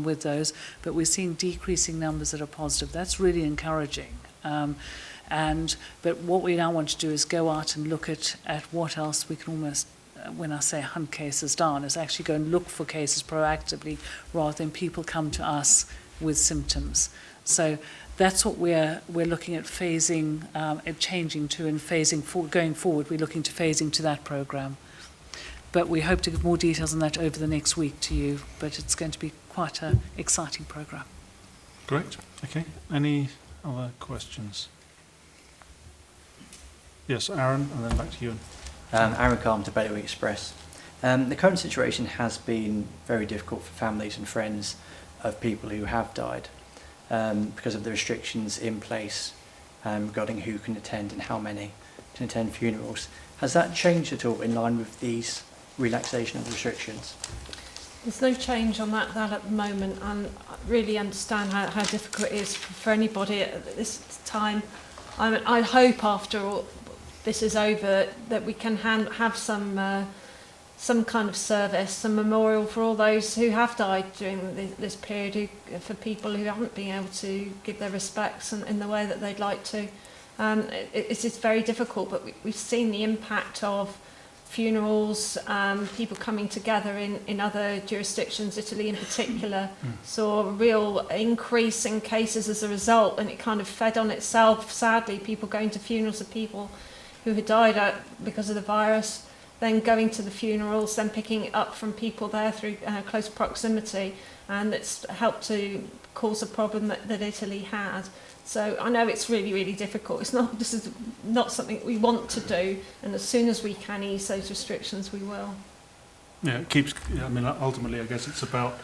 with those, but we're seeing decreasing numbers that are positive. That's really encouraging. But what we now want to do is go out and look at what else we can almost, when I say hunt cases down, is actually go and look for cases proactively rather than people come to us with symptoms. So that's what we're looking at phasing, changing to, and going forward. We're looking to phasing to that program. But we hope to give more details on that over the next week to you. But it's going to be quite an exciting program. Great. Okay. Any other questions? Yes, Aaron, and then back to you. Aaron Carpenter, Bailiwick Express. The current situation has been very difficult for families and friends of people who have died because of the restrictions in place regarding who can attend and how many can attend funerals. Has that changed at all in line with these relaxation of restrictions? There's no change on that at the moment, and I really understand how difficult it is for anybody at this time. I hope after all this is over that we can have some kind of service, some memorial for all those who have died during this period, for people who haven't been able to give their respects in the way that they'd like to. It's very difficult, but we've seen the impact of funerals, people coming together in other jurisdictions, Italy in particular, saw a real increase in cases as a result, and it kind of fed on itself. Sadly, people going to funerals of people who had died because of the virus, then going to the funerals, then picking it up from people there through close proximity, and it's helped to cause a problem that Italy had. So I know it's really, really difficult. This is not something we want to do, and as soon as we can ease those restrictions, we will. Yeah, ultimately, I guess it's about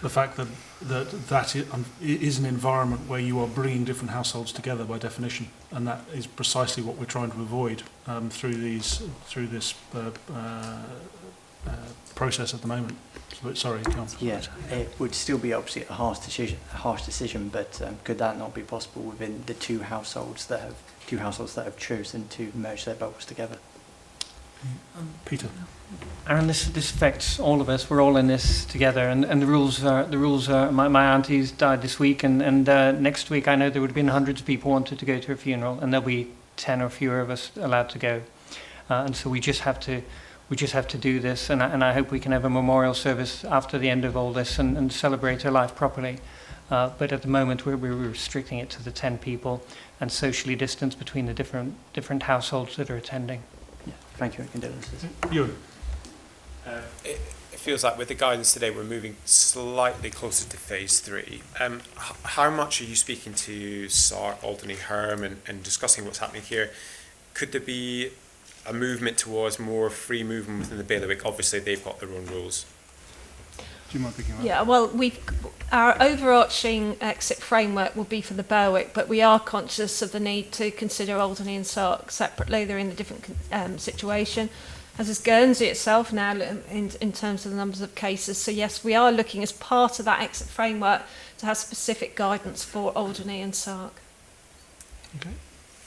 the fact that is an environment where you are bringing different households together by definition, and that is precisely what we're trying to avoid through this process at the moment. Sorry, Councillor. Yeah, it would still be obviously a harsh decision, but could that not be possible within the two households that have chosen to merge their bulks together? Peter. Aaron, this affects all of us. We're all in this together, and the rules are. My auntie's died this week, and next week I know there would have been hundreds of people wanted to go to her funeral, and there'll be 10 or fewer of us allowed to go, and so we just have to do this, and I hope we can have a memorial service after the end of all this and celebrate her life properly. But at the moment we're restricting it to the 10 people and socially distanced between the different households that are attending. Yeah, thank you, and condolences. Ewan. It feels like with the guidance today we're moving slightly closer to phase 3. How much are you speaking to SARC, Alderney, Herm and discussing what's happening here? Could there be a movement towards more free movement within the bailiwick? Obviously they've got their own rules. Do you mind picking that? Yeah, well, our overarching exit framework will be for the bailiwick, but we are conscious of the need to consider Alderney and Sark separately. They're in a different situation, as is Guernsey itself now in terms of the numbers of cases. So yes, we are looking as part of that exit framework to have specific guidance for Alderney and Sark. Okay.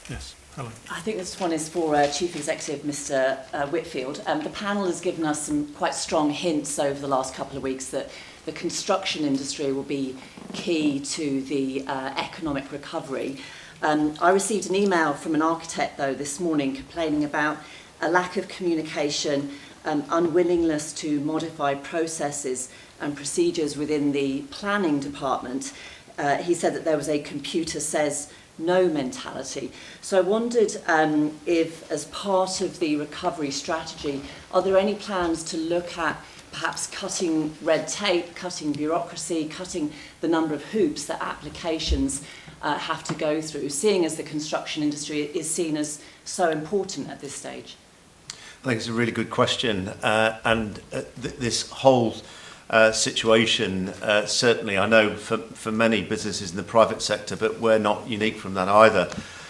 Yes. Helen. I think this one is for Chief Executive Mr Whitfield. The panel has given us some quite strong hints over the last couple of weeks that the construction industry will be key to the economic recovery. I received an email from an architect, though, this morning complaining about a lack of communication, unwillingness to modify processes and procedures within the planning department. He said that there was a computer says no mentality. So I wondered if, as part of the recovery strategy, are there any plans to look at perhaps cutting red tape, cutting bureaucracy, cutting the number of hoops that applications have to go through, seeing as the construction industry is seen as so important at this stage? I think it's a really good question, this whole situation, certainly I know for many businesses in the private sector, but we're not unique from that either,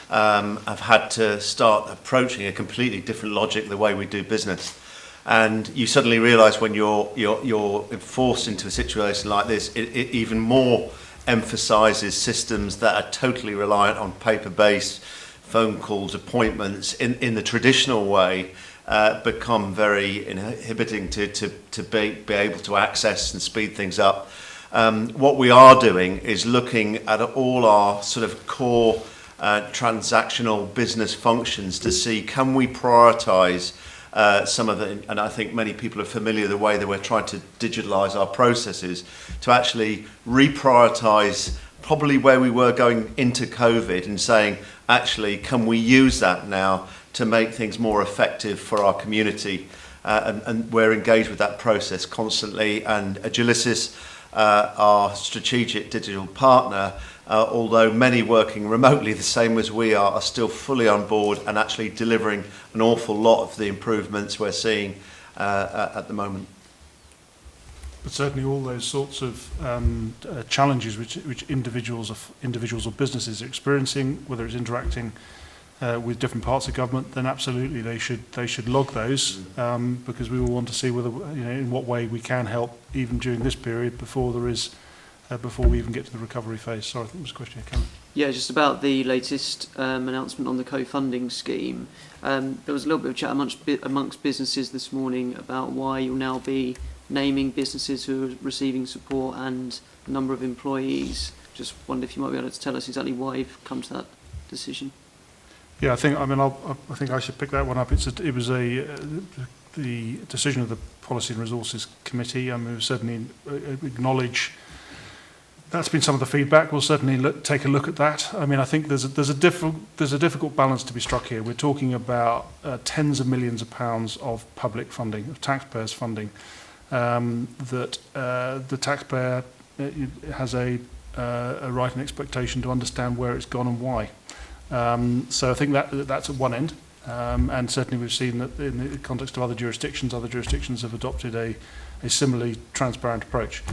have had to start approaching a completely different logic the way we do business. And you suddenly realise when you're forced into a situation like this, it even more emphasises systems that are totally reliant on paper-based phone calls, appointments in the traditional way. Become very inhibiting to be able to access and speed things up. What we are doing is looking at all our sort of core transactional business functions to see can we prioritise some of the, and I think many people are familiar the way that we're trying to digitalise our processes to actually reprioritise probably where we were going into COVID and saying actually can we use that now to make things more effective for our community, and we're engaged with that process constantly. And Agilicis, our strategic digital partner, although many working remotely the same as we are still fully on board and actually delivering an awful lot of the improvements we're seeing at the moment. But certainly all those sorts of challenges which individuals or businesses are experiencing, whether it's interacting with different parts of government, then absolutely they should log those, because we will want to see whether, in what way we can help even during this period before we even get to the recovery phase. Sorry, I think there was a question here, Cameron. Yeah, just about the latest announcement on the co-funding scheme. There was a little bit of chat amongst businesses this morning about why you'll now be naming businesses who are receiving support and the number of employees. Just wondered if you might be able to tell us exactly why you've come to that decision. Yeah, I think I should pick that one up. It was the decision of the Policy and Resources Committee. We certainly acknowledge that's been some of the feedback. We'll certainly take a look at that. I think there's a difficult balance to be struck here. We're talking about tens of millions of pounds of public funding, of taxpayers' funding, that the taxpayer has a right and expectation to understand where it's gone and why. So I think that's at one end, and certainly we've seen that in the context of other jurisdictions have adopted a similarly transparent approach.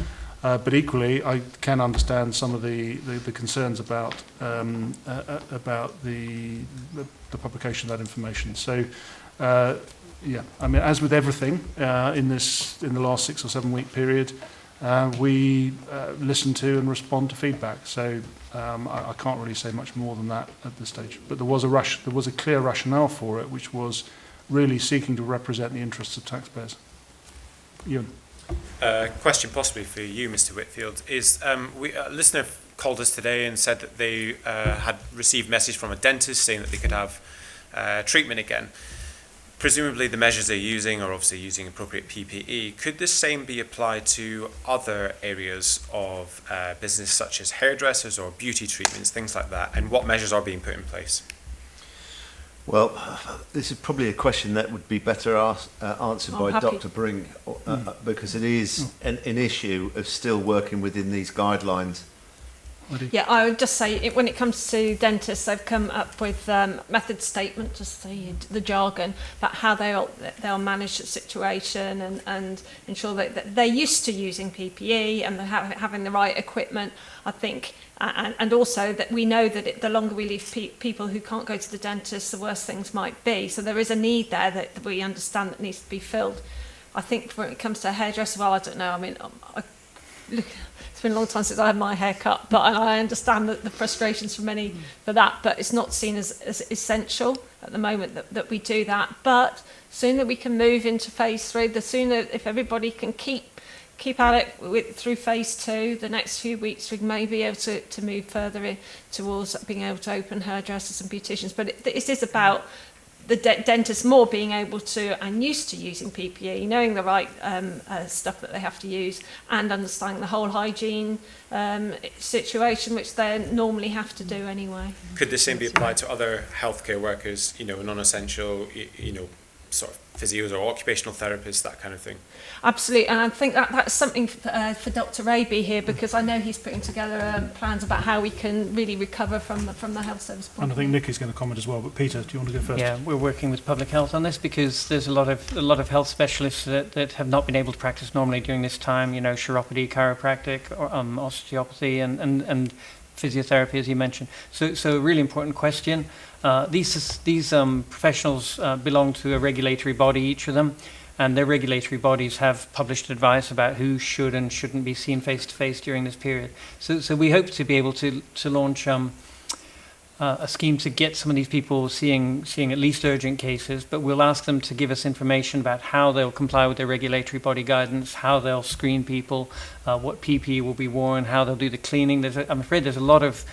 But equally, I can understand some of the concerns about the publication of that information. So, as with everything in the last 6 or 7 week period, we listen to and respond to feedback. So I can't really say much more than that at this stage. But there was a clear rationale for it, which was really seeking to represent the interests of taxpayers. Ewan. Question possibly for you, Mr. Whitfield, is a listener called us today and said that they had received a message from a dentist saying that they could have treatment again. Presumably the measures they're using are obviously using appropriate PPE. Could the same be applied to other areas of business such as hairdressers or beauty treatments, things like that? And what measures are being put in place? Well, this is probably a question that would be better answered by Dr. Brink, because it is an issue of still working within these guidelines. Yeah, I would just say when it comes to dentists, they've come up with method statement, just the jargon about how they'll manage the situation and ensure that they're used to using PPE and having the right equipment, I think. And also that we know that the longer we leave people who can't go to the dentist, the worse things might be. So there is a need there that we understand that needs to be filled. I think when it comes to a hairdresser, well, I don't know. It's been a long time since I had my hair cut, but I understand the frustrations from many for that. But it's not seen as essential at the moment that we do that. But sooner we can move into phase 3, the sooner, if everybody can keep at it through phase 2, the next few weeks we may be able to move further towards being able to open hairdressers and beauticians. But it is about the dentists more being able to and used to using PPE, knowing the right stuff that they have to use and understanding the whole hygiene situation, which they normally have to do anyway. Could the same be applied to other healthcare workers, non-essential, sort of physios or occupational therapists, that kind of thing? Absolutely, and I think that's something for Dr. Raby here, because I know he's putting together plans about how we can really recover from the health service point. And I think Nicky's going to comment as well, but Peter, do you want to go first? Yeah, we're working with public health on this because there's a lot of health specialists that have not been able to practice normally during this time, chiropody, chiropractic, or osteopathy and physiotherapy, as you mentioned. So a really important question. These professionals belong to a regulatory body, each of them, and their regulatory bodies have published advice about who should and shouldn't be seen face to face during this period. So we hope to be able to launch a scheme to get some of these people seeing at least urgent cases, but we'll ask them to give us information about how they'll comply with their regulatory body guidance, how they'll screen people, what PPE will be worn, how they'll do the cleaning. I'm afraid there's a lot of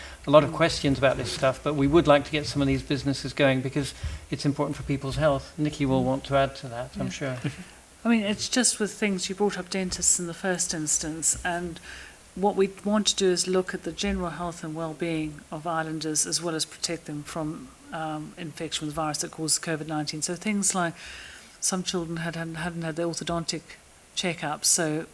questions about this stuff, but we would like to get some of these businesses going because it's important for people's health. Nikki will want to add to that, I'm sure. It's just with things, you brought up dentists in the first instance, and what we want to do is look at the general health and well-being of islanders as well as protect them from infection with the virus that causes COVID-19. So things like some children hadn't had their orthodontic checkups, so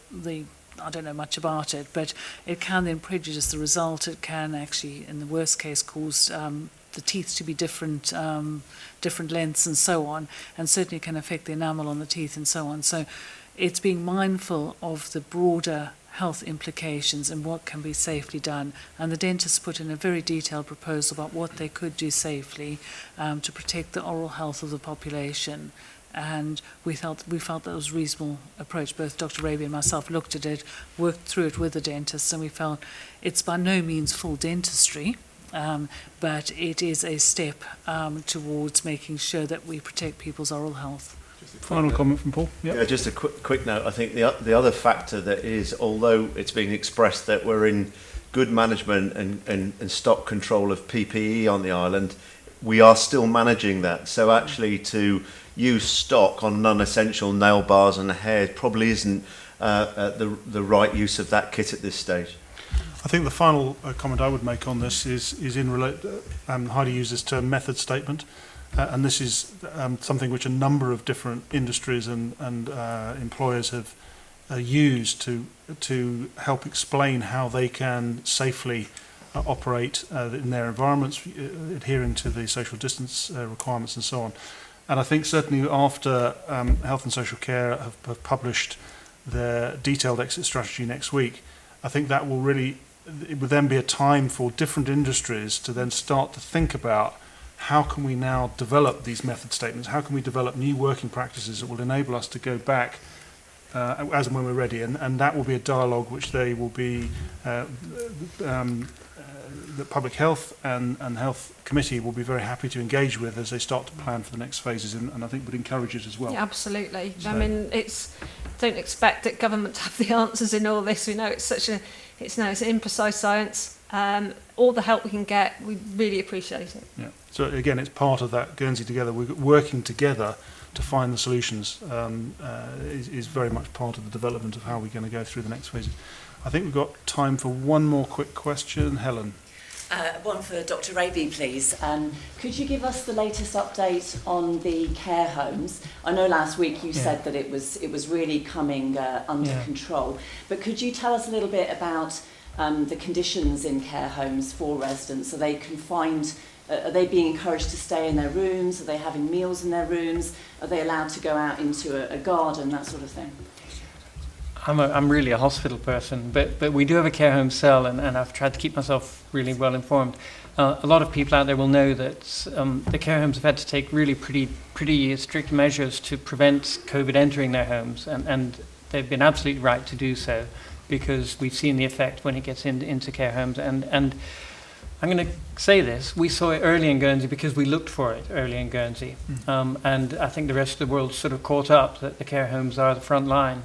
I don't know much about it, but it can then prejudice the result. It can actually, in the worst case, cause the teeth to be different lengths and so on, and certainly can affect the enamel on the teeth and so on. So it's being mindful of the broader health implications and what can be safely done. And the dentists put in a very detailed proposal about what they could do safely to protect the oral health of the population. And we felt that was a reasonable approach. Both Dr. Raby and myself looked at it, worked through it with the dentists, and we felt it's by no means full dentistry, but it is a step towards making sure that we protect people's oral health. Final comment from Paul. Yep. Yeah, just a quick note. I think the other factor that is, although it's being expressed that we're in good management and stock control of PPE on the island, we are still managing that. So actually to use stock on non-essential nail bars and hair probably isn't the right use of that kit at this stage. I think the final comment I would make on this is in relate. Heidi used this term method statement, and this is something which a number of different industries and employers have used to help explain how they can safely operate in their environments, adhering to the social distance requirements and so on. And I think certainly after Health and Social Care have published their detailed exit strategy next week, I think that will really, it would then be a time for different industries to then start to think about how can we now develop these method statements, how can we develop new working practices that will enable us to go back as and when we're ready. And that will be a dialogue which they will be, the Public Health and Health Committee will be very happy to engage with as they start to plan for the next phases, and I think would encourage it as well. Yeah, absolutely. So, I mean, don't expect that government to have the answers in all this. We know it's an imprecise science. All the help we can get, we really appreciate it. Yeah. So again, it's part of that Guernsey Together. We're working together to find the solutions. Is very much part of the development of how we're going to go through the next phases. I think we've got time for one more quick question. Helen. One for Dr. Raby, please. Could you give us the latest update on the care homes? I know last week you said that it was really coming under control, but could you tell us a little bit about the conditions in care homes for residents? Are they confined? Are they being encouraged to stay in their rooms? Are they having meals in their rooms? Are they allowed to go out into a garden, that sort of thing? I'm really a hospital person, but we do have a care home cell, and I've tried to keep myself really well informed. A lot of people out there will know that the care homes have had to take really pretty strict measures to prevent COVID entering their homes, and they've been absolutely right to do so, because we've seen the effect when it gets into care homes. And I'm going to say this, we saw it early in Guernsey because we looked for it early in Guernsey. And I think the rest of the world sort of caught up that the care homes are the front line.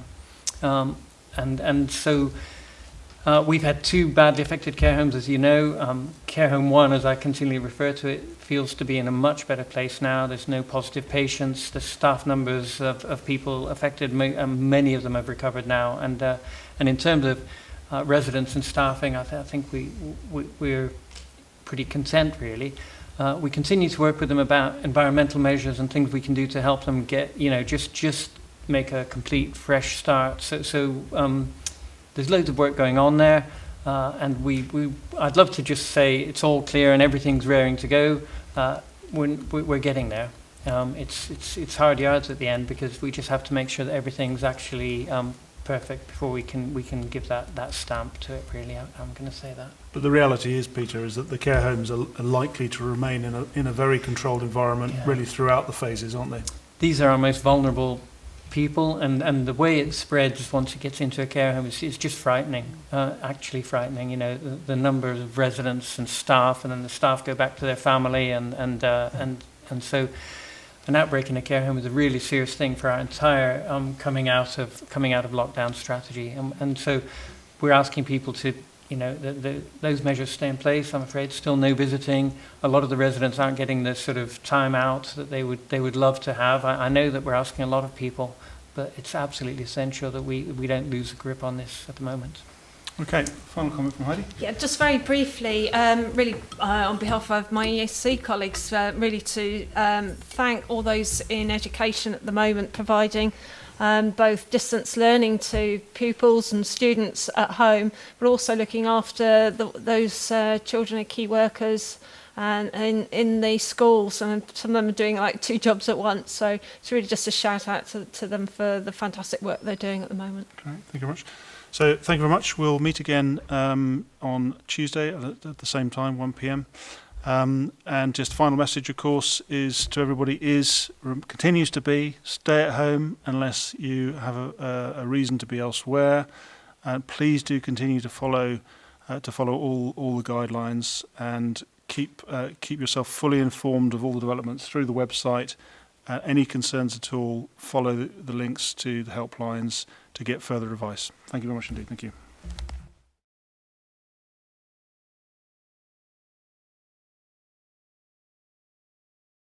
And so we've had two badly affected care homes, as you know. Care home 1, as I continually refer to it, feels to be in a much better place now. There's no positive patients. The staff numbers of people affected, many of them have recovered now. And in terms of residents and staffing, I think we're pretty content, really. We continue to work with them about environmental measures and things we can do to help them get, just make a complete fresh start. So there's loads of work going on there, and I'd love to just say it's all clear and everything's raring to go. We're getting there. It's hard yards at the end, because we just have to make sure that everything's actually perfect before we can give that stamp to it, really. I'm going to say that. But the reality is, Peter, is that the care homes are likely to remain in a very controlled environment really throughout the phases, aren't they? These are our most vulnerable people, and the way it spreads once it gets into a care home is just frightening, actually frightening. The number of residents and staff, and then the staff go back to their family, and so an outbreak in a care home is a really serious thing for our entire coming out of lockdown strategy, and so we're asking people to, those measures stay in place. I'm afraid still no visiting. A lot of the residents aren't getting the sort of time out that they would love to have. I know that we're asking a lot of people, but it's absolutely essential that we don't lose a grip on this at the moment. Okay, final comment from Heidi. Yeah, just very briefly, really on behalf of my ESC colleagues, really to thank all those in education at the moment, providing both distance learning to pupils and students at home, but also looking after those children and key workers and in the schools, and some of them are doing like 2 jobs at once. So it's really just a shout out to them for the fantastic work they're doing at the moment. Great, thank you very much. So thank you very much. We'll meet again on Tuesday at the same time, 1 p.m. And just final message, of course, is to everybody continues to be stay at home unless you have a reason to be elsewhere. And please do continue to follow all the guidelines and keep yourself fully informed of all the developments through the website. Any concerns at all, follow the links to the helplines to get further advice. Thank you very much indeed. Thank you.